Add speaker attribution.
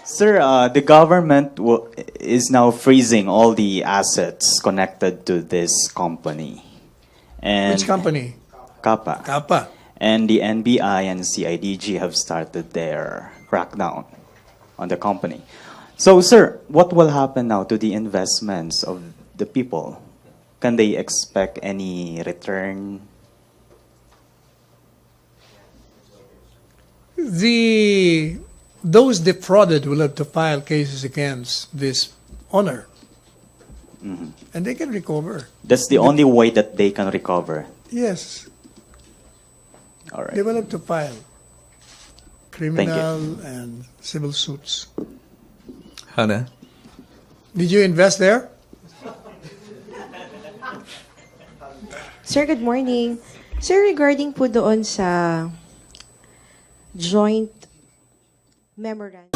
Speaker 1: Sir, the government is now freezing all the assets connected to this company. And
Speaker 2: Which company?
Speaker 1: Kapa.
Speaker 2: Kapa.
Speaker 1: And the NBI and CIDG have started their crackdown on the company. So, sir, what will happen now to the investments of the people? Can they expect any return?
Speaker 2: Those defrauded will have to file cases against this owner. And they can recover.
Speaker 1: That's the only way that they can recover.
Speaker 2: Yes,
Speaker 1: All
Speaker 2: they
Speaker 1: right.
Speaker 2: will have to file criminal and civil suits.
Speaker 3: Hana?
Speaker 2: Did you invest there?
Speaker 4: Sir, good morning. Sir, regarding po doon sa joint memorandum.